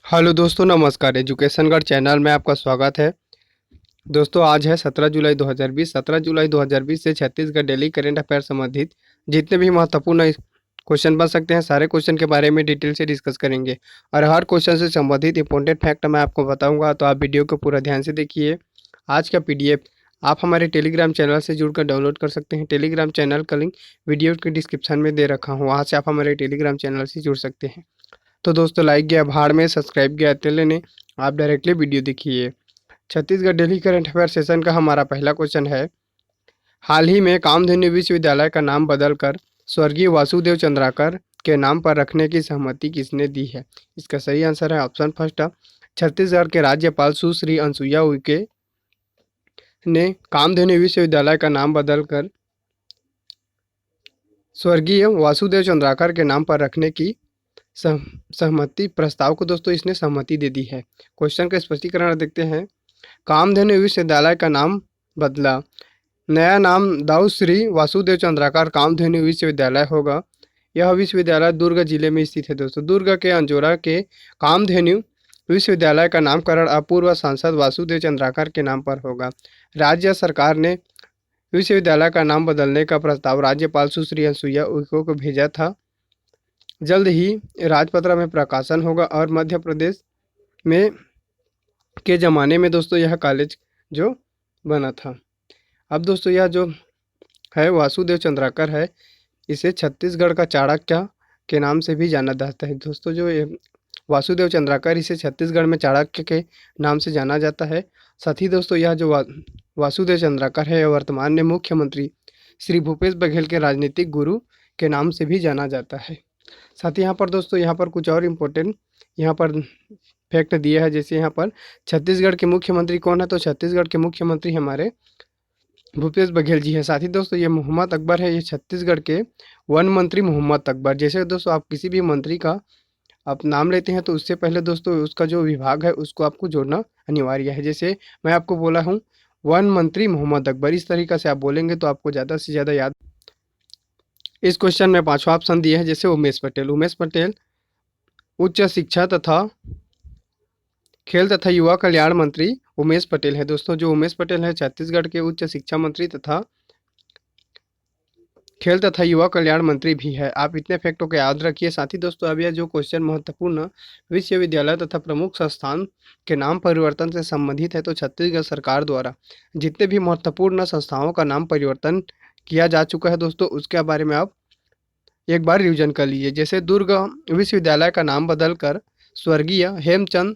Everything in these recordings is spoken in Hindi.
हेलो दोस्तों, नमस्कार। एजुकेशनगढ़ चैनल में आपका स्वागत है। दोस्तों, आज है 17 जुलाई 2020। 17 जुलाई 2020 से छत्तीसगढ़ डेली करेंट अफेयर संबंधित जितने भी महत्वपूर्ण क्वेश्चन बन सकते हैं, सारे क्वेश्चन के बारे में डिटेल से डिस्कस करेंगे। और हर क्वेश्चन से संबंधित इंपॉर्टेंट फैक्ट मैं आपको बताऊंगा, तो आप वीडियो को पूरा ध्यान से देखिए। आज का पीडीएफ आप हमारे टेलीग्राम चैनल से जुड़कर डाउनलोड कर सकते हैं। टेलीग्राम चैनल का लिंक वीडियो के डिस्क्रिप्शन में दे रखा हूँ, वहाँ से आप हमारे टेलीग्राम चैनल से जुड़ सकते हैं। तो दोस्तों, लाइक गया भाड़ में, सब्सक्राइब गया तेले ने, आप डायरेक्टली वीडियो देखिए। Chhattisgarh daily current affair session का हमारा पहला क्वेश्चन है, हाल ही में कामधेनु विश्वविद्यालय का नाम बदलकर स्वर्गीय वासुदेव चंद्राकर के नाम पर रखने की सहमति किसने दी है? इसका सही आंसर है ऑप्शन फर्स्ट। छत्तीसगढ़ के राज्यपाल सुश्री अनुसुईया उइके ने कामधेनु विश्वविद्यालय का नाम बदलकर स्वर्गीय वासुदेव चंद्राकर के नाम पर रखने की सहमति प्रस्ताव को दोस्तों इसने सहमति दे दी है। क्वेश्चन का स्पष्टीकरण देखते हैं। कामधेनु विश्वविद्यालय का नाम बदला, नया नाम दाऊ श्री वासुदेव चंद्राकर कामधेनु विश्वविद्यालय होगा। यह विश्वविद्यालय दुर्ग जिले में स्थित है। दोस्तों, दुर्ग के अंजोरा के कामधेनु विश्वविद्यालय का नामकरण अपूर्व सांसद वासुदेव चंद्राकर के नाम पर होगा। राज्य सरकार ने विश्वविद्यालय का नाम बदलने का प्रस्ताव राज्यपाल सुश्री अनुसुईया उइके को भेजा था। जल्द ही राजपत्र में प्रकाशन होगा और मध्य प्रदेश में के ज़माने में दोस्तों यह कॉलेज जो बना था। अब दोस्तों, यह जो है वासुदेव चंद्राकर है, इसे छत्तीसगढ़ का चाणक्य के नाम से भी जाना जाता है। दोस्तों, जो ये वासुदेव चंद्राकर, इसे छत्तीसगढ़ में चाणक्य के नाम से जाना जाता है। साथ ही दोस्तों, यह जो वासुदेव चंद्राकर है, वर्तमान में मुख्यमंत्री श्री भूपेश बघेल के राजनीतिक गुरु के नाम से भी जाना जाता है। साथ ही यहाँ पर दोस्तों, यहाँ पर कुछ और इम्पोर्टेंट यहाँ पर फैक्ट दिया है। जैसे यहाँ पर छत्तीसगढ़ के मुख्यमंत्री कौन है, तो छत्तीसगढ़ के मुख्यमंत्री हमारे भूपेश बघेल जी है। साथ ही दोस्तों, ये मोहम्मद अकबर है, ये छत्तीसगढ़ के वन मंत्री मोहम्मद अकबर। जैसे दोस्तों, आप किसी भी मंत्री का आप नाम लेते हैं तो उससे पहले दोस्तों उसका जो विभाग है उसको आपको जोड़ना अनिवार्य है। जैसे मैं आपको बोला हूँ वन मंत्री मोहम्मद अकबर, इस तरीक़ा से आप बोलेंगे तो आपको ज़्यादा से ज़्यादा याद। इस क्वेश्चन में पांचवा ऑप्शन दिया है, जैसे उमेश पटेल। उमेश पटेल उच्च शिक्षा तथा खेल तथा युवा कल्याण मंत्री उमेश पटेल है। दोस्तों, जो उमेश पटेल है छत्तीसगढ़ के उच्च शिक्षा मंत्री तथा खेल तथा युवा कल्याण मंत्री भी है। आप इतने फैक्टों को याद रखिए। साथ ही दोस्तों, अब यह जो क्वेश्चन महत्वपूर्ण विश्वविद्यालय तथा प्रमुख संस्थान के नाम परिवर्तन से संबंधित है, तो छत्तीसगढ़ सरकार द्वारा जितने भी महत्वपूर्ण संस्थाओं का नाम परिवर्तन किया जा चुका है दोस्तों, उसके बारे में आप एक बार रिविजन कर लीजिए। जैसे दुर्ग विश्वविद्यालय का नाम बदलकर स्वर्गीय हेमचंद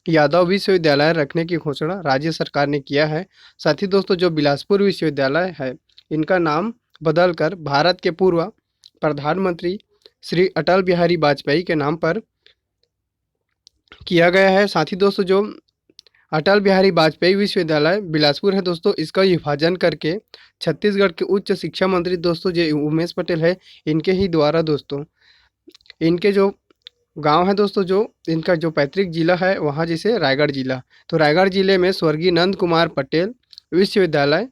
यादव विश्वविद्यालय रखने की घोषणा राज्य सरकार ने किया है। साथ ही दोस्तों, जो बिलासपुर विश्वविद्यालय है, इनका नाम बदलकर भारत के पूर्व प्रधानमंत्री श्री अटल बिहारी वाजपेयी के नाम पर किया गया है। साथ ही दोस्तों, जो अटल बिहारी वाजपेयी विश्वविद्यालय बिलासपुर है दोस्तों, इसका विभाजन करके छत्तीसगढ़ के उच्च शिक्षा मंत्री दोस्तों जो उमेश पटेल है, इनके ही द्वारा दोस्तों इनके जो गांव है दोस्तों, जो इनका जो पैतृक जिला है वहाँ, जैसे रायगढ़ जिला, तो रायगढ़ जिले में स्वर्गीय नंद कुमार पटेल विश्वविद्यालय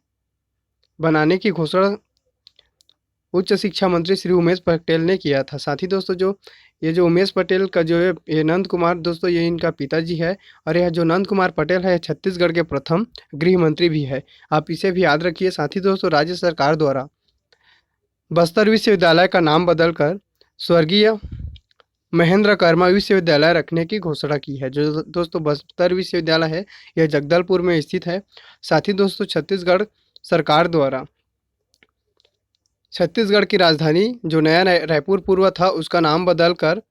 बनाने की घोषणा उच्च शिक्षा मंत्री श्री उमेश पटेल ने किया था। साथ ही दोस्तों, जो ये जो उमेश पटेल का जो है ये नंद कुमार दोस्तों, ये इनका पिताजी है। और यह जो नंद कुमार पटेल है छत्तीसगढ़ के प्रथम गृह मंत्री भी है। आप इसे भी याद रखिए। साथ ही दोस्तों, राज्य सरकार द्वारा बस्तर विश्वविद्यालय का नाम बदलकर स्वर्गीय महेंद्र कर्मा विश्वविद्यालय रखने की घोषणा की है। जो दोस्तों बस्तर विश्वविद्यालय है, यह जगदलपुर में स्थित है। साथ ही दोस्तों, छत्तीसगढ़ सरकार द्वारा छत्तीसगढ़ की राजधानी जो नया रायपुर पूर्व था, उसका नाम बदलकर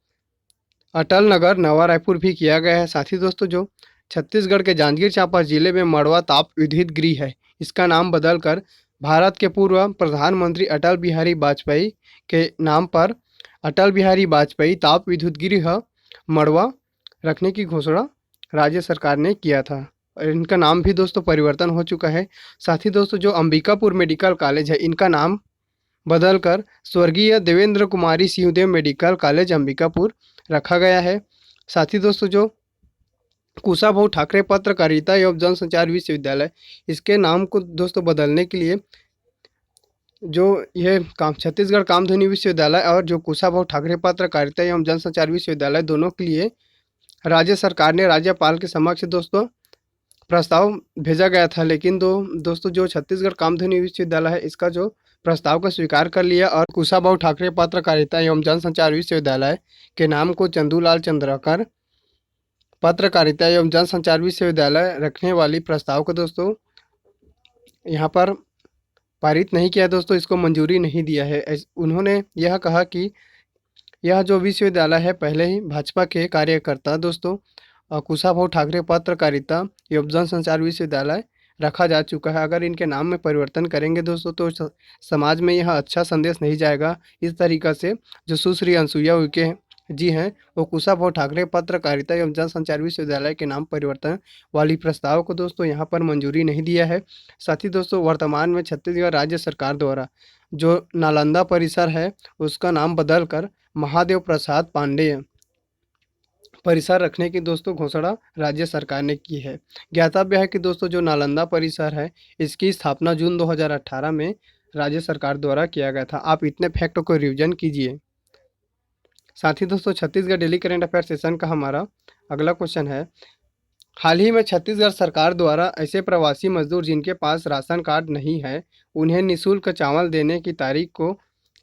अटल नगर नवा रायपुर भी किया गया है। साथ ही दोस्तों, जो छत्तीसगढ़ के जांजगीर चांपा जिले में मड़वा ताप विद्युत गृह है, इसका नाम बदलकर भारत के पूर्व प्रधानमंत्री अटल बिहारी वाजपेयी के नाम पर अटल बिहारी वाजपेयी ताप विद्युत गृह मड़वा रखने की घोषणा राज्य सरकार ने किया था। और इनका नाम भी दोस्तों परिवर्तन हो चुका है। साथ ही दोस्तों, जो अंबिकापुर मेडिकल कॉलेज है, इनका नाम बदलकर स्वर्गीय देवेंद्र कुमारी सिंहदेव मेडिकल कॉलेज अंबिकापुर रखा गया है। साथ ही दोस्तों, जो कुशाभाऊ ठाकरे पत्रकारिता एवं जनसंचार विश्वविद्यालय, इसके नाम को दोस्तों बदलने के लिए जो यह छत्तीसगढ़ कामधेनु विश्वविद्यालय और जो कुशाभाऊ ठाकरे पत्रकारिता एवं जनसंचार विश्वविद्यालय, दोनों के लिए राज्य सरकार ने राज्यपाल के समक्ष दोस्तों प्रस्ताव भेजा गया था, लेकिन दोस्तों जो छत्तीसगढ़ कामधेनु विश्वविद्यालय है इसका जो प्रस्ताव को स्वीकार कर लिया और कुशाभाऊ ठाकरे पत्रकारिता एवं जनसंचार विश्वविद्यालय के नाम को चंदूलाल चंद्रकर पत्रकारिता एवं जनसंचार विश्वविद्यालय रखने वाली प्रस्ताव को दोस्तों यहाँ पर पारित नहीं किया दोस्तों, इसको मंजूरी नहीं दिया है। उन्होंने यह कहा कि यह जो विश्वविद्यालय है पहले ही भाजपा के कार्यकर्ता दोस्तों कुशाभाऊ ठाकरे पत्रकारिता एवं जनसंचार विश्वविद्यालय रखा जा चुका है। अगर इनके नाम में परिवर्तन करेंगे दोस्तों तो समाज में यह अच्छा संदेश नहीं जाएगा। इस तरीक़ा से जो सुश्री अनसुईया उइके जी हैं वो कुशाभाऊ ठाकरे पत्रकारिता एवं जनसंचार विश्वविद्यालय के नाम परिवर्तन वाली प्रस्ताव को दोस्तों यहाँ पर मंजूरी नहीं दिया है। साथ ही दोस्तों वर्तमान में छत्तीसगढ़ राज्य सरकार द्वारा जो नालंदा परिसर है उसका नाम बदल कर महादेव प्रसाद पांडेय परिसर रखने की दोस्तों घोषणा राज्य सरकार ने की है। ज्ञातव्य है कि दोस्तों जो नालंदा परिसर है इसकी स्थापना जून 2018 में राज्य सरकार द्वारा किया गया था। आप इतने फैक्ट को रिवीजन कीजिए। साथ ही दोस्तों Chhattisgarh daily current affair session का हमारा अगला क्वेश्चन है, हाल ही में छत्तीसगढ़ सरकार द्वारा ऐसे प्रवासी मजदूर जिनके पास राशन कार्ड नहीं है उन्हें निःशुल्क चावल देने की तारीख को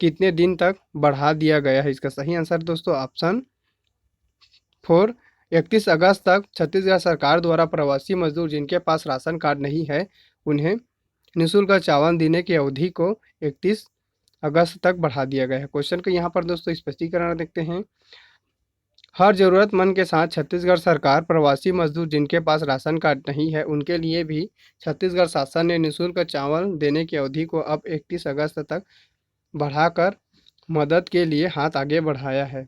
कितने दिन तक बढ़ा दिया गया है? इसका सही आंसर दोस्तों ऑप्शन 4 31 अगस्त तक छत्तीसगढ़ सरकार द्वारा प्रवासी मजदूर जिनके पास राशन कार्ड नहीं है उन्हें निःशुल्क चावल देने की अवधि को 31 अगस्त तक बढ़ा दिया गया है। क्वेश्चन का यहाँ पर दोस्तों स्पष्टीकरण देखते हैं। हर ज़रूरतमंद के साथ छत्तीसगढ़ सरकार प्रवासी मजदूर जिनके पास राशन कार्ड नहीं है उनके लिए भी छत्तीसगढ़ शासन ने निःशुल्क चावल देने की अवधि को अब 31 अगस्त तक बढ़ाकर मदद के लिए हाथ आगे बढ़ाया है।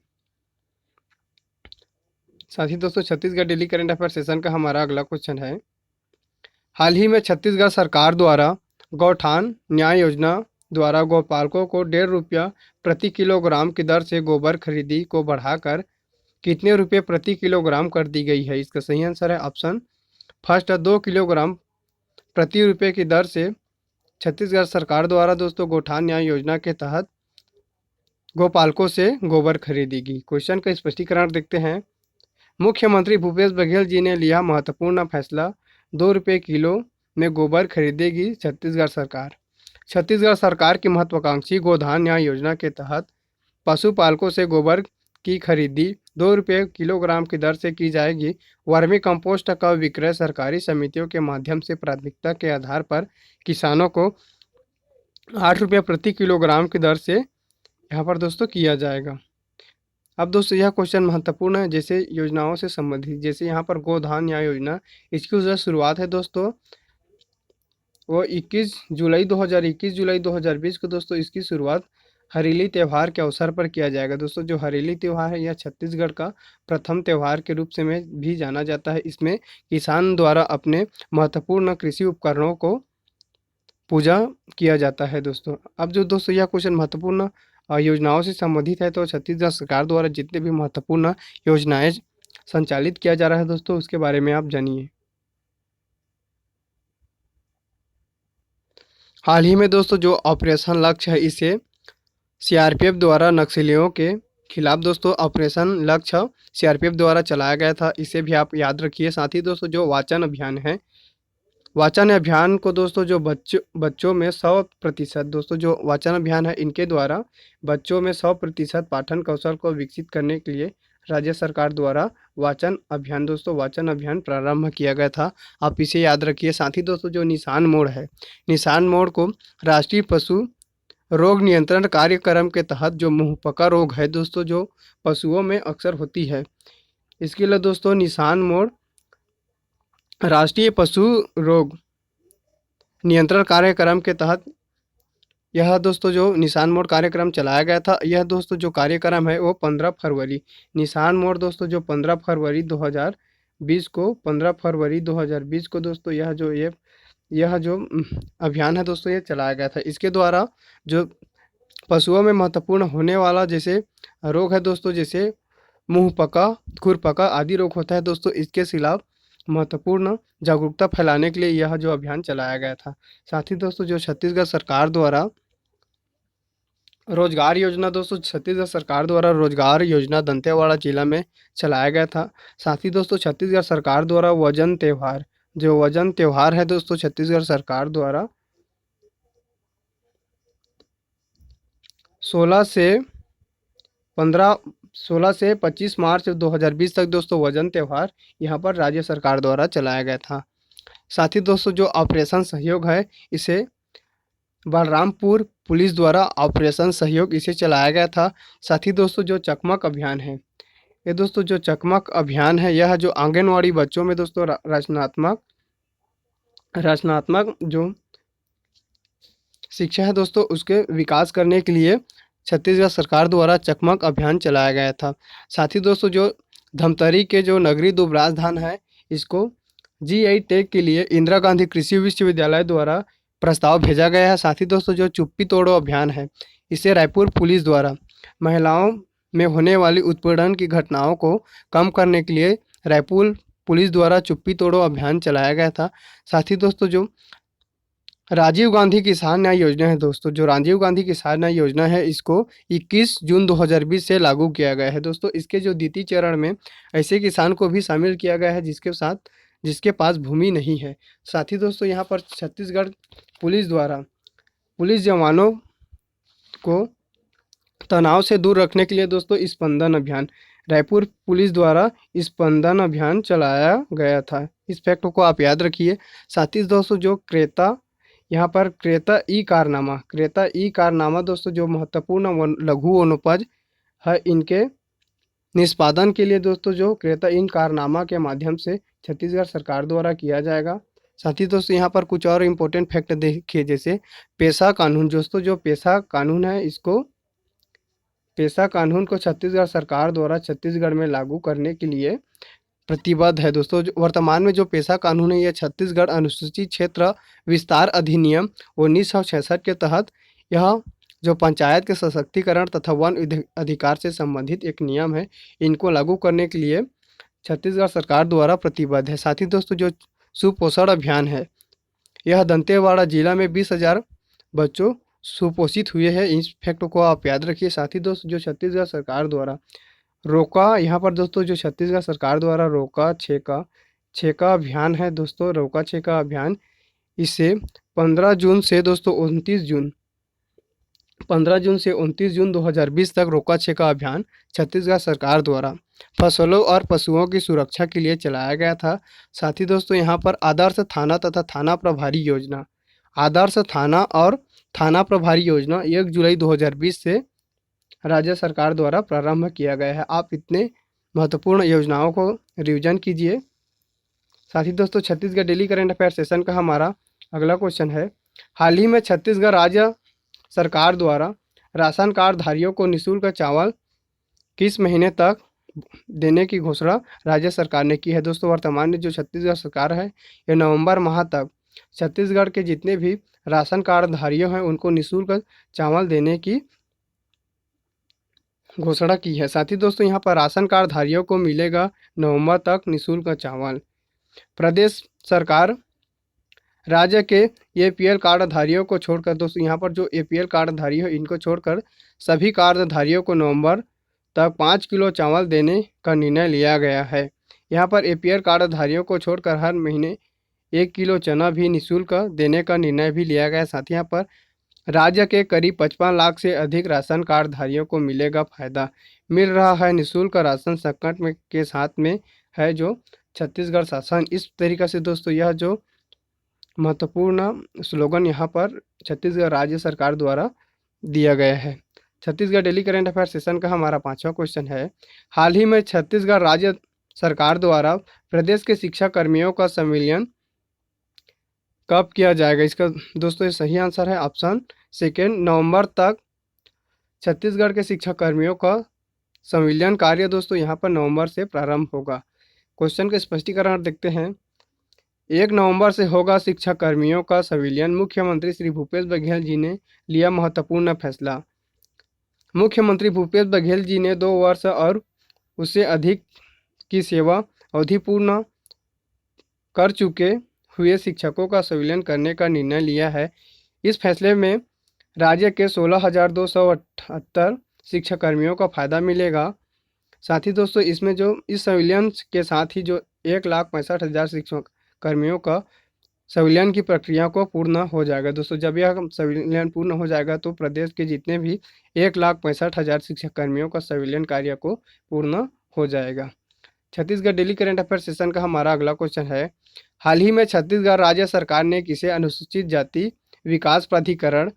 साथ ही दोस्तों Chhattisgarh daily current affair session का हमारा अगला क्वेश्चन है, हाल ही में छत्तीसगढ़ सरकार द्वारा गौठान न्याय योजना द्वारा गौपालकों को 1.5 रुपया प्रति किलोग्राम की दर से गोबर खरीदी को बढ़ाकर कितने रुपये प्रति किलोग्राम कर दी गई है? इसका सही आंसर है ऑप्शन फर्स्ट 2 किलोग्राम प्रति रुपये की दर से छत्तीसगढ़ सरकार द्वारा दोस्तों गौठान न्याय योजना के तहत गौपालकों से गोबर खरीदेगी। क्वेश्चन का स्पष्टीकरण देखते हैं। मुख्यमंत्री भूपेश बघेल जी ने लिया महत्वपूर्ण फैसला, 2 रुपये किलो में गोबर खरीदेगी छत्तीसगढ़ सरकार। छत्तीसगढ़ सरकार की महत्वाकांक्षी गोधान न्याय योजना के तहत पशुपालकों से गोबर की खरीदी 2 रुपये किलोग्राम की दर से की जाएगी। वर्मी कंपोस्ट का विक्रय सरकारी समितियों के माध्यम से प्राथमिकता के आधार पर किसानों को 8 रुपये प्रति किलोग्राम की दर से यहाँ पर दोस्तों किया जाएगा। अब दोस्तों यह क्वेश्चन महत्वपूर्ण है जैसे योजनाओं से संबंधित, जैसे यहाँ पर गोधान न्याय योजना इसकी जो शुरुआत है दोस्तों वो 21 जुलाई 2020 को दोस्तों इसकी शुरुआत हरेली त्यौहार के अवसर पर किया जाएगा। दोस्तों जो हरेली त्यौहार है यह छत्तीसगढ़ का प्रथम त्यौहार के रूप से में भी जाना जाता है। इसमें किसान द्वारा अपने महत्वपूर्ण कृषि उपकरणों को पूजा किया जाता है दोस्तों। अब जो दोस्तों यह क्वेश्चन महत्वपूर्ण योजनाओं से संबंधित है तो छत्तीसगढ़ सरकार द्वारा जितने भी महत्वपूर्ण योजनाएं संचालित किया जा रहा है दोस्तों उसके बारे में आप जानिए। हाल ही में दोस्तों जो ऑपरेशन लक्ष्य है इसे सीआरपीएफ द्वारा नक्सलियों के खिलाफ दोस्तों ऑपरेशन लक्ष्य सीआरपीएफ द्वारा चलाया गया था, इसे भी आप याद रखिए। साथ ही दोस्तों जो वाचन अभियान है, वाचन अभियान को दोस्तों जो बच्चों में 100% दोस्तों जो वाचन अभियान है इनके द्वारा बच्चों में 100% पाठन कौशल को विकसित करने के लिए राज्य सरकार द्वारा वाचन अभियान प्रारंभ किया गया था, आप इसे याद रखिए। साथ ही दोस्तों जो निशान मोड है, निशान मोड को राष्ट्रीय पशु रोग नियंत्रण कार्यक्रम के तहत जो मुंहपका रोग है दोस्तों जो पशुओं में अक्सर होती है, इसके लिए दोस्तों निशान मोड राष्ट्रीय पशु रोग नियंत्रण कार्यक्रम के तहत यह दोस्तों जो निशान मोड कार्यक्रम चलाया गया था। यह दोस्तों जो कार्यक्रम है वो 15 फरवरी निशान मोड दोस्तों जो 15 फरवरी 2020 को दोस्तों यह जो अभियान है दोस्तों ये चलाया गया था। इसके द्वारा जो पशुओं में महत्वपूर्ण होने वाला जैसे रोग है दोस्तों जैसे मुंहपका, खुरपका आदि रोग होता है दोस्तों, इसके खिलाफ महत्वपूर्ण जागरूकता फैलाने के लिए यह जो अभियान चलाया गया था। साथ ही दोस्तों जो छत्तीसगढ़ सरकार द्वारा रोजगार योजना दोस्तों छत्तीसगढ़ सरकार द्वारा रोजगार योजना दंतेवाड़ा जिला में चलाया गया था। साथ ही दोस्तों छत्तीसगढ़ सरकार द्वारा वजन त्योहार है दोस्तों छत्तीसगढ़ सरकार द्वारा 16 से 15 16 से 25 मार्च 2020 तक दोस्तों वजन त्योहार यहाँ पर राज्य सरकार द्वारा चलाया गया था। साथ ही दोस्तों जो ऑपरेशन सहयोग है इसे बलरामपुर पुलिस द्वारा ऑपरेशन सहयोग इसे चलाया गया था। साथ ही दोस्तों जो चकमक अभियान है, ये दोस्तों जो चकमक अभियान है यह जो आंगनवाड़ी बच्चों में दोस्तों रचनात्मक रचनात्मक जो शिक्षा है दोस्तों उसके विकास करने के लिए छत्तीसगढ़ सरकार द्वारा चकमक अभियान चलाया गया था। साथ ही दोस्तों जो धमतरी के जो नगरीय दुबराज धान है इसको जीआई टैग के लिए इंदिरा गांधी कृषि विश्वविद्यालय द्वारा प्रस्ताव भेजा गया है। साथ ही दोस्तों जो चुप्पी तोड़ो अभियान है इसे रायपुर पुलिस द्वारा महिलाओं में होने वाली उत्पीड़न की घटनाओं को कम करने के लिए रायपुर पुलिस द्वारा चुप्पी तोड़ो अभियान चलाया गया था। साथ ही दोस्तों जो राजीव गांधी किसान न्याय योजना है दोस्तों, जो राजीव गांधी किसान न्याय योजना है इसको 21 जून 2020 से लागू किया गया है दोस्तों। इसके जो द्वितीय चरण में ऐसे किसान को भी शामिल किया गया है जिसके पास भूमि नहीं है। साथ ही दोस्तों यहाँ पर छत्तीसगढ़ पुलिस द्वारा पुलिस जवानों को तनाव से दूर रखने के लिए दोस्तों स्पंदन अभियान रायपुर पुलिस द्वारा स्पंदन अभियान चलाया गया था। इस फैक्ट को आप याद रखिए। साथ ही दोस्तों जो यहाँ पर क्रेता ई कारनामा दोस्तों जो महत्वपूर्ण लघु वनोपज है इनके निष्पादन के लिए दोस्तों जो क्रेता इन कारनामा के माध्यम से छत्तीसगढ़ सरकार द्वारा किया जाएगा। साथ ही दोस्तों यहाँ पर कुछ और इम्पोर्टेंट फैक्ट देखिए, जैसे पेशा कानून दोस्तों जो पेशा कानून है पेशा कानून को छत्तीसगढ़ सरकार द्वारा छत्तीसगढ़ में लागू करने के लिए प्रतिबद्ध है दोस्तों। वर्तमान में जो पेशा कानून है यह छत्तीसगढ़ अनुसूचित क्षेत्र विस्तार अधिनियम 1966 के तहत यह जो पंचायत के सशक्तिकरण तथा वन अधिकार से संबंधित एक नियम है इनको लागू करने के लिए छत्तीसगढ़ सरकार द्वारा प्रतिबद्ध है। साथ ही दोस्तों जो सुपोषण अभियान है यह दंतेवाड़ा जिला में 20,000 बच्चों सुपोषित हुए हैं। इस फैक्ट को आप याद रखिए। साथ ही दोस्तों जो छत्तीसगढ़ सरकार द्वारा यहाँ पर दोस्तों जो छत्तीसगढ़ सरकार द्वारा रोका छेका अभियान है दोस्तों, रोका छेका अभियान इसे 15 जून से 29 जून 2020 तक रोका छेका अभियान छत्तीसगढ़ सरकार द्वारा फसलों और पशुओं की सुरक्षा के लिए चलाया गया था। साथ ही दोस्तों यहाँ पर आदर्श थाना तथा थाना प्रभारी योजना आदर्श थाना और थाना प्रभारी योजना 1 जुलाई 2020 से राज्य सरकार द्वारा प्रारंभ किया गया है। आप इतने महत्वपूर्ण योजनाओं को रिवीजन कीजिए। साथ ही दोस्तों Chhattisgarh daily current affair session का हमारा अगला क्वेश्चन है, हाल ही में छत्तीसगढ़ राज्य सरकार द्वारा राशन कार्ड धारियों को निःशुल्क चावल किस महीने तक देने की घोषणा राज्य सरकार ने की है। दोस्तों वर्तमान में जो छत्तीसगढ़ सरकार है यह नवंबर माह तक छत्तीसगढ़ के जितने भी राशन कार्ड धारियों हैं उनको निःशुल्क चावल देने की घोषणा की है। साथ ही दोस्तों यहाँ पर राशन कार्ड धारियों को मिलेगा नवंबर तक निःशुल्क चावल। प्रदेश सरकार राज्य के एपीएल कार्ड धारियों को छोड़कर दोस्तों यहाँ पर जो एपीएल कार्ड धारी है इनको छोड़कर सभी कार्ड धारियों को नवंबर तक 5 किलो चावल देने का निर्णय लिया गया है। यहाँ पर एपीएल कार्ड धारियों को छोड़कर हर महीने 1 किलो चना भी निःशुल्क देने का निर्णय भी लिया गया। साथ ही यहाँ पर राज्य के करीब 55 लाख से अधिक राशन कार्ड धारियों को मिलेगा फायदा। मिल रहा है निःशुल्क राशन संकट में के साथ में है जो छत्तीसगढ़ शासन। इस तरीक़ा से दोस्तों यह जो महत्वपूर्ण स्लोगन यहाँ पर छत्तीसगढ़ राज्य सरकार द्वारा दिया गया है। Chhattisgarh daily current affair session का हमारा 5वां क्वेश्चन है, हाल ही में छत्तीसगढ़ राज्य सरकार द्वारा प्रदेश के शिक्षा कर्मियों का संविलियन कब किया जाएगा। इसका दोस्तों ये सही आंसर है ऑप्शन सेकेंड, नवंबर तक छत्तीसगढ़ के शिक्षा कर्मियों का संविलियन कार्य दोस्तों यहाँ पर नवंबर से प्रारंभ होगा। क्वेश्चन का स्पष्टीकरण देखते हैं। 1 नवंबर से होगा शिक्षा कर्मियों का संविलियन। मुख्यमंत्री श्री भूपेश बघेल जी ने लिया महत्वपूर्ण फैसला। मुख्यमंत्री भूपेश बघेल जी ने 2 वर्ष और उससे अधिक की सेवा अवधि पूर्ण कर चुके हुए शिक्षकों का संविलियन करने का निर्णय लिया है। इस फैसले में राज्य के 16,278 शिक्षक कर्मियों को फ़ायदा मिलेगा। साथ ही दोस्तों इसमें जो इस संविलियन के साथ ही जो 1,65,000 शिक्षक कर्मियों का संविलियन की प्रक्रिया को पूर्ण हो जाएगा। दोस्तों जब यह संविलियन पूर्ण हो जाएगा तो प्रदेश के जितने भी 1,65,000 शिक्षक कर्मियों का संविलियन कार्य को पूर्ण हो जाएगा। Chhattisgarh daily current affair session का हमारा अगला क्वेश्चन है, हाल ही में छत्तीसगढ़ राज्य सरकार ने किसे अनुसूचित जाति विकास प्राधिकरण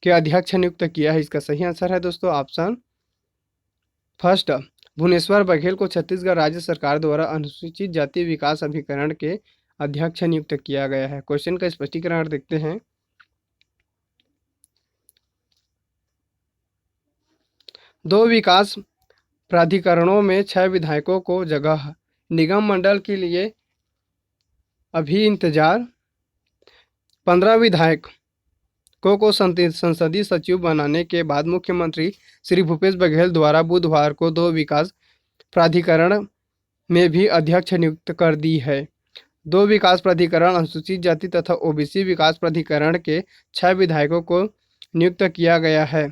के अध्यक्ष नियुक्त किया है? इसका सही आंसर है दोस्तों ऑप्शन फर्स्ट, भुवनेश्वर बघेल को छत्तीसगढ़ राज्य सरकार द्वारा अनुसूचित जाति विकास अभिकरण के अध्यक्ष नियुक्त किया गया है। क्वेश्चन का स्पष्टीकरण देखते हैं। दो विकास प्राधिकरणों में 6 विधायकों को जगह, निगम मंडल के लिए अभी इंतजार, 15 विधायकों को संसदीय सचिव बनाने के बाद मुख्यमंत्री श्री भूपेश बघेल द्वारा बुधवार को 2 विकास प्राधिकरण में भी अध्यक्ष नियुक्त कर दी है। 2 विकास प्राधिकरण अनुसूचित जाति तथा ओबीसी विकास प्राधिकरण के 6 विधायकों को नियुक्त किया गया है।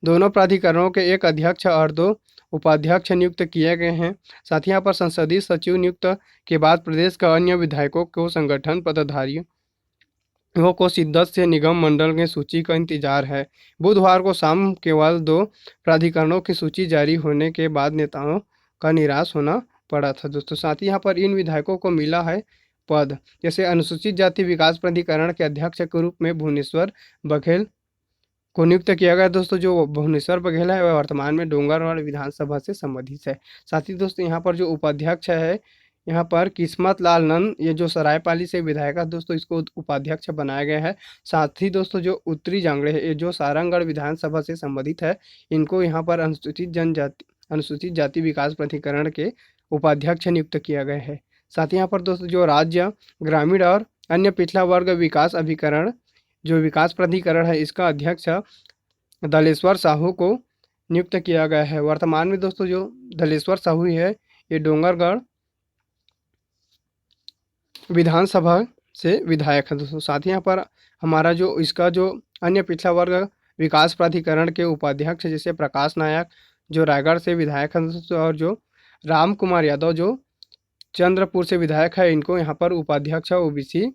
दोनों प्राधिकरणों के एक अध्यक्ष और 2 उपाध्यक्ष नियुक्त किए गए हैं। साथ ही यहाँ पर संसदीय सचिव नियुक्त के बाद प्रदेश का अन्य विधायकों को संगठन पदाधिकारियों को शिद्दत से निगम मंडल की सूची का इंतजार है। बुधवार को शाम केवल 2 प्राधिकरणों की सूची जारी होने के बाद नेताओं का निराश होना पड़ा था दोस्तों। साथ ही यहाँ पर इन विधायकों को मिला है पद, जैसे अनुसूचित जाति विकास प्राधिकरण के अध्यक्ष के रूप में भुवनेश्वर बघेल को नियुक्त किया गया। दोस्तों जो भुवनेश्वर बघेल है वह वर्तमान में डोंगरगढ़ विधानसभा से संबंधित है। साथ ही दोस्तों यहाँ पर जो उपाध्यक्ष है, यहाँ पर किस्मत लाल नंद, ये जो सरायपाली से विधायक है दोस्तों, इसको उपाध्यक्ष बनाया गया है। साथ ही दोस्तों जो उत्तरी जांगड़े है, ये जो सारंगगढ़ विधानसभा से संबंधित है, इनको यहाँ पर अनुसूचित जाति विकास प्राधिकरण के उपाध्यक्ष नियुक्त किया गया है। साथ ही यहाँ पर दोस्तों जो राज्य ग्रामीण और अन्य पिछड़ा वर्ग विकास अभिकरण जो विकास प्राधिकरण है, इसका अध्यक्ष दलेश्वर साहू को नियुक्त किया गया है। वर्तमान में दोस्तों जो दलेश्वर साहू है, ये डोंगरगढ़ विधानसभा से विधायक है दोस्तों। साथ ही यहाँ पर हमारा जो इसका जो अन्य पिछड़ा वर्ग विकास प्राधिकरण के उपाध्यक्ष जैसे प्रकाश नायक जो रायगढ़ से विधायक है दोस्तों, और जो राम कुमार यादव जो चंद्रपुर से विधायक है, इनको यहाँ पर उपाध्यक्ष ओबीसी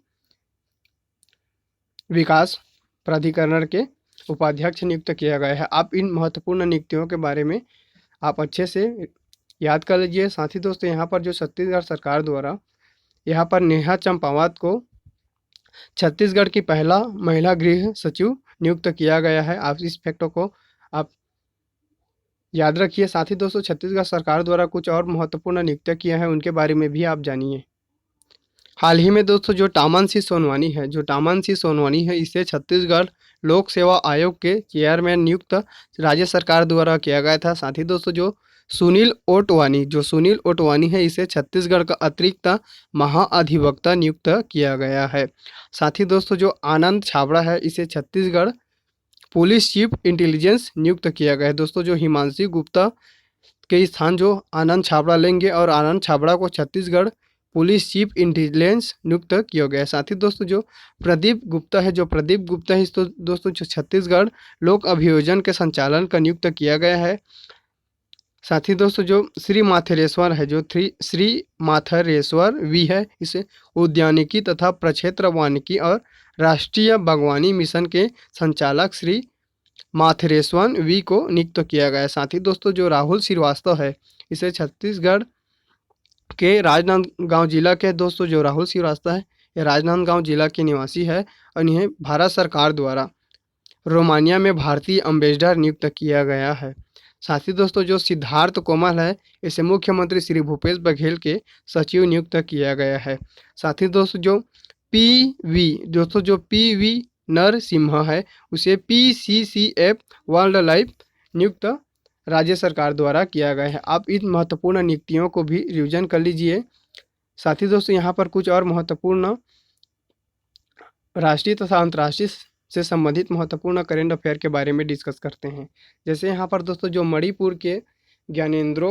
विकास प्राधिकरण के उपाध्यक्ष नियुक्त किया गया है। आप इन महत्वपूर्ण नियुक्तियों के बारे में आप अच्छे से याद कर लीजिए। साथ ही दोस्तों यहाँ पर जो छत्तीसगढ़ सरकार द्वारा यहाँ पर नेहा चंपावत को छत्तीसगढ़ की पहला महिला गृह सचिव नियुक्त किया गया है। आप इस फैक्टों को आप याद रखिए। साथ ही दोस्तों छत्तीसगढ़ सरकार द्वारा कुछ और महत्वपूर्ण नियुक्तियाँ किया है, उनके बारे में भी आप जानिए। हाल ही में दोस्तों जो टामन सिंह सोनवानी है, इसे छत्तीसगढ़ लोक सेवा आयोग के चेयरमैन नियुक्त राज्य सरकार द्वारा किया गया था। साथ ही दोस्तों जो सुनील ओटवानी है, इसे छत्तीसगढ़ का अतिरिक्त महाअधिवक्ता नियुक्त किया गया है। साथ ही दोस्तों जो आनंद छाबड़ा है, इसे छत्तीसगढ़ पुलिस चीफ इंटेलिजेंस नियुक्त किया गया है। दोस्तों जो हिमांशी गुप्ता के स्थान जो आनंद छाबड़ा लेंगे और आनंद छाबड़ा को छत्तीसगढ़ पुलिस चीफ इंटेलिजेंस नियुक्त किया गया है। साथ ही दोस्तों जो प्रदीप गुप्ता है, तो दोस्तों जो छत्तीसगढ़ लोक अभियोजन के संचालन का नियुक्त किया गया है। साथ ही दोस्तों जो श्री माथेरेश्वर है, श्री माथेरेश्वर वी है, इसे उद्यानिकी तथा प्रक्षेत्र वानिकी और राष्ट्रीय बागवानी मिशन के संचालक श्री माथेरेश्वर वी को नियुक्त किया गया है। साथ ही दोस्तों जो राहुल श्रीवास्तव है, इसे छत्तीसगढ़ के राजनांदगांव जिला के दोस्तों जो राहुल श्रीवास्तव है, ये राजनांदगांव जिला के निवासी है और इन्हें भारत सरकार द्वारा रोमानिया में भारतीय एम्बेसडर नियुक्त किया गया है। साथ ही दोस्तों जो सिद्धार्थ कोमल है, इसे मुख्यमंत्री श्री भूपेश बघेल के सचिव नियुक्त किया गया है। साथ ही दोस्तों जो पीवी नरसिम्हा है, उसे PCCF वाइल्ड लाइफ नियुक्त राज्य सरकार द्वारा किया गया है। आप इन महत्वपूर्ण नियुक्तियों को भी रिवीजन कर लीजिए। साथ ही दोस्तों यहाँ पर कुछ और महत्वपूर्ण राष्ट्रीय तथा अंतर्राष्ट्रीय से संबंधित महत्वपूर्ण करेंट अफेयर के बारे में डिस्कस करते हैं। जैसे यहाँ पर दोस्तों जो मणिपुर के ज्ञानेंद्रो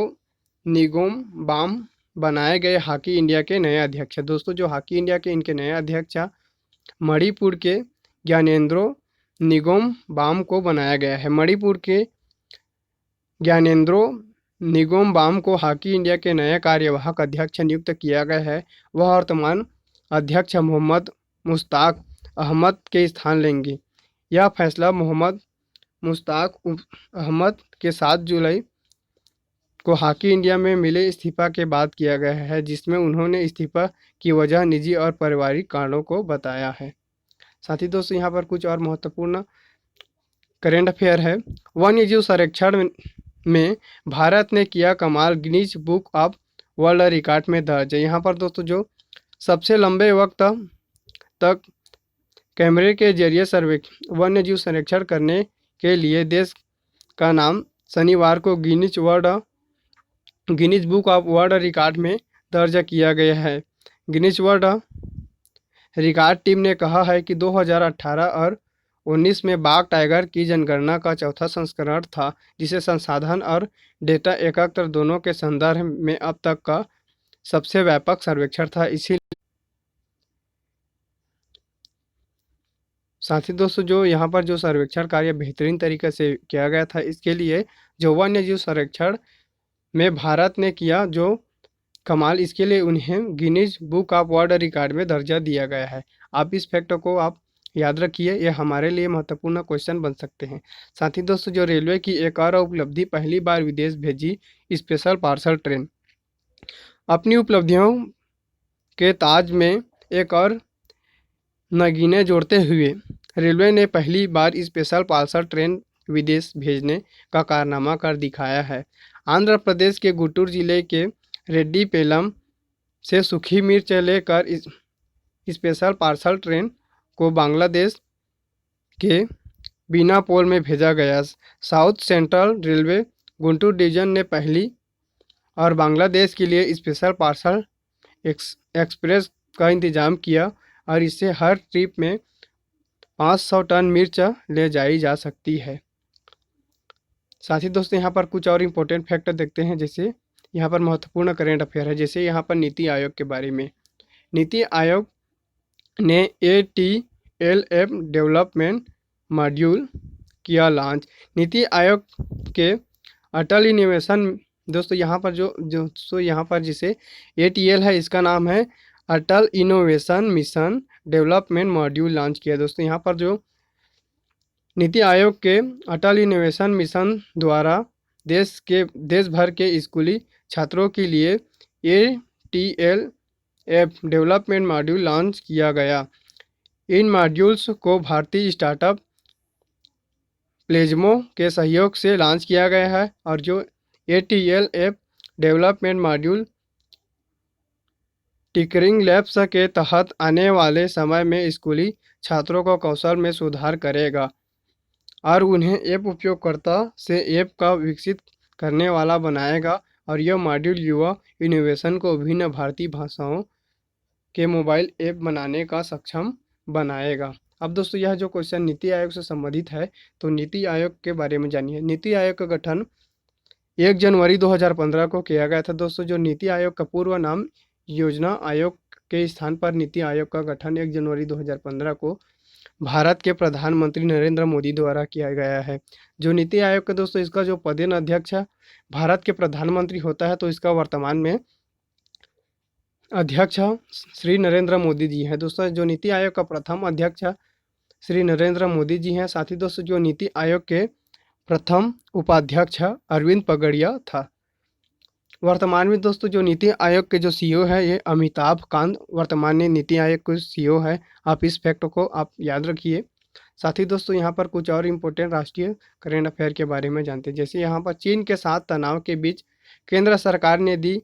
निगोम बाम बनाए गए हॉकी इंडिया के नए अध्यक्ष है। दोस्तों जो हॉकी इंडिया के इनके नए अध्यक्ष मणिपुर के ज्ञानेंद्रो निगोम बाम को बनाया गया है। मणिपुर के ज्ञानेंद्रो निगोम बाम को हॉकी इंडिया के नए कार्यवाहक अध्यक्ष नियुक्त किया गया है। वह वर्तमान अध्यक्ष मोहम्मद मुश्ताक अहमद के स्थान लेंगे। यह फैसला मोहम्मद मुश्ताक अहमद के 7 जुलाई को हॉकी इंडिया में मिले इस्तीफा के बाद किया गया है, जिसमें उन्होंने इस्तीफा की वजह निजी और पारिवारिक कारणों को बताया है। साथ ही दोस्तों यहाँ पर कुछ और महत्वपूर्ण करेंट अफेयर है। वन्य जीव संरक्षण में भारत ने किया कमाल, Guinness book of world record में दर्ज है। यहाँ पर दोस्तों जो सबसे लंबे वक्त तक कैमरे के जरिए वन्य जीव संरक्षण करने के लिए देश का नाम शनिवार को Guinness book of world record में दर्ज किया गया है। गिनीज वर्ल्ड रिकॉर्ड टीम ने कहा है कि 2018 और 19 में बाघ टाइगर की जनगणना का चौथा संस्करण था, जिसे संसाधन और डेटा एकत्र दोनों के संदर्भ में अब तक का सबसे व्यापक सर्वेक्षण था। इसी साथ ही दोस्तों जो यहाँ पर जो सर्वेक्षण कार्य बेहतरीन तरीके से किया गया था, इसके लिए जो वन्य जीव संरक्षण में भारत ने किया जो कमाल, इसके लिए उन्हें Guinness book of world record में दर्जा दिया गया है। आप इस फैक्ट को आप याद रखिए, ये हमारे लिए महत्वपूर्ण क्वेश्चन बन सकते हैं। साथ ही दोस्तों जो रेलवे की एक और उपलब्धि, पहली बार विदेश भेजी स्पेशल पार्सल ट्रेन। अपनी उपलब्धियों के ताज में एक और नगीने जोड़ते हुए रेलवे ने पहली बार स्पेशल पार्सल ट्रेन विदेश भेजने का कारनामा कर दिखाया है। आंध्र प्रदेश के गुंटूर जिले के रेड्डीपेलम से सूखी मिर्च लेकर स्पेशल पार्सल ट्रेन को बांग्लादेश के बीनापोल में भेजा गया। South central railway Guntur division ने पहली और बांग्लादेश के लिए स्पेशल पार्सल एक्सप्रेस का इंतजाम किया और इससे हर ट्रिप में 500 टन मिर्च ले जाई जा सकती है। साथ ही दोस्तों यहाँ पर कुछ और इम्पोर्टेंट फैक्टर देखते हैं, जैसे यहाँ पर महत्वपूर्ण करेंट अफेयर है। जैसे यहाँ पर नीति आयोग के बारे में, नीति आयोग ने ATLF डेवलपमेंट मॉड्यूल किया लॉन्च। नीति आयोग के अटल इनोवेशन, दोस्तों यहाँ पर जो यहाँ पर जिसे ATL है, इसका नाम है Atal innovation mission development module launch किया। दोस्तों यहाँ पर जो नीति आयोग के अटल इनोवेशन मिशन द्वारा देश भर के स्कूली छात्रों के लिए ATLF डेवलपमेंट मॉड्यूल लॉन्च किया गया। इन मॉड्यूल्स को भारतीय स्टार्टअप प्लेजमो के सहयोग से लॉन्च किया गया है और जो ATLF development module tinkering labs के तहत आने वाले समय में स्कूली छात्रों को कौशल में सुधार करेगा और उन्हें ऐप उपयोगकर्ता से ऐप का विकसित करने वाला बनाएगा और यह मॉड्यूल युवा इनोवेशन को विभिन्न भारतीय भाषाओं के मोबाइल ऐप बनाने का सक्षम बनाएगा। अब दोस्तों यह जो क्वेश्चन नीति आयोग से संबंधित है, तो नीति आयोग के बारे में जानिए। नीति आयोग का गठन 1 जनवरी 2015 को किया गया था। दोस्तों जो नीति आयोग का पूर्व नाम योजना आयोग के स्थान पर नीति आयोग का गठन 1 जनवरी 2015 को भारत के प्रधानमंत्री नरेंद्र मोदी द्वारा किया गया है। जो नीति आयोग का दोस्तों इसका जो पदेन अध्यक्ष भारत के प्रधानमंत्री होता है, तो इसका वर्तमान में अध्यक्ष श्री नरेंद्र मोदी जी हैं। दोस्तों जो नीति आयोग का प्रथम अध्यक्ष श्री नरेंद्र मोदी जी हैं। साथ ही दोस्तों जो नीति आयोग के प्रथम उपाध्यक्ष अरविंद पगड़िया था। वर्तमान में दोस्तों जो नीति आयोग के जो CEO है, ये अमिताभ कांत वर्तमान में नीति आयोग के CEO है। आप इस फैक्ट को आप याद रखिए। साथ ही दोस्तों यहाँ पर कुछ और इम्पोर्टेंट राष्ट्रीय करेंट अफेयर के बारे में जानते हैं। जैसे यहाँ पर चीन के साथ तनाव के बीच केंद्र सरकार ने दी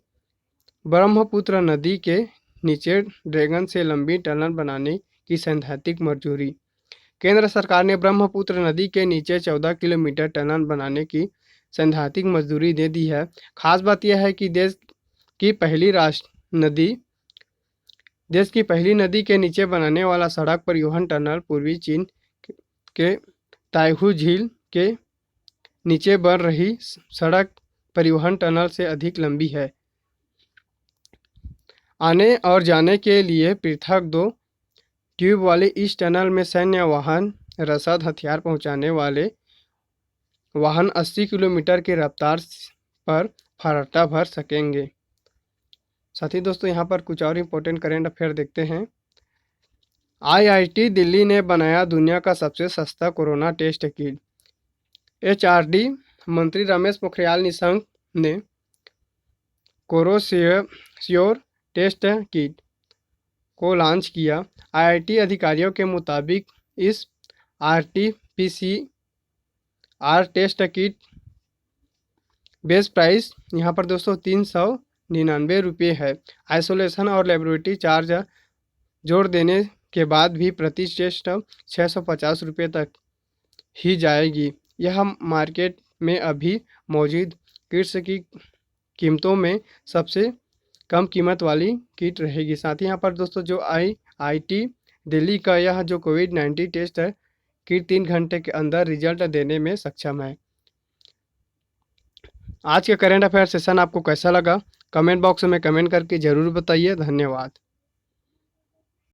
ब्रह्मपुत्र नदी के नीचे ड्रैगन से लंबी टनल बनाने की सैद्धांतिक मंजूरी। केंद्र सरकार ने ब्रह्मपुत्र नदी के नीचे 14 किलोमीटर टनल बनाने की सैद्धांतिक मंजूरी दे दी है। खास बात यह है कि देश की पहली नदी के नीचे बनाने वाला सड़क परिवहन टनल पूर्वी चीन के ताइहू झील के नीचे बन रही सड़क परिवहन टनल से अधिक लंबी है। आने और जाने के लिए पृथक 2 ट्यूब वाले इस टनल में सैन्य वाहन रसद हथियार पहुंचाने वाले वाहन 80 किलोमीटर की रफ्तार पर फर्राटा भर सकेंगे। साथ ही दोस्तों यहाँ पर कुछ और इम्पोर्टेंट करेंट अफेयर देखते हैं। आईआईटी दिल्ली ने बनाया दुनिया का सबसे सस्ता कोरोना टेस्ट किट। एचआरडी मंत्री रमेश पोखरियाल निशंक ने कोरोश्योर टेस्ट किट को लॉन्च किया। आईआईटी अधिकारियों के मुताबिक इस RT PCR test kit base price यहाँ पर दोस्तों 399 रुपये है। आइसोलेशन और लेबोरेटरी चार्ज जोड़ देने के बाद भी प्रति टेस्ट 650 रुपये तक ही जाएगी। यह मार्केट में अभी मौजूद किट्स की कीमतों में सबसे कम कीमत वाली किट रहेगी। साथ ही यहाँ पर दोस्तों जो आईआईटी दिल्ली का यह जो कोविड-19 टेस्ट है किट 3 घंटे के अंदर रिजल्ट देने में सक्षम है। आज के करंट अफेयर सेशन आपको कैसा लगा? कमेंट बॉक्स में कमेंट करके ज़रूर बताइए। धन्यवाद।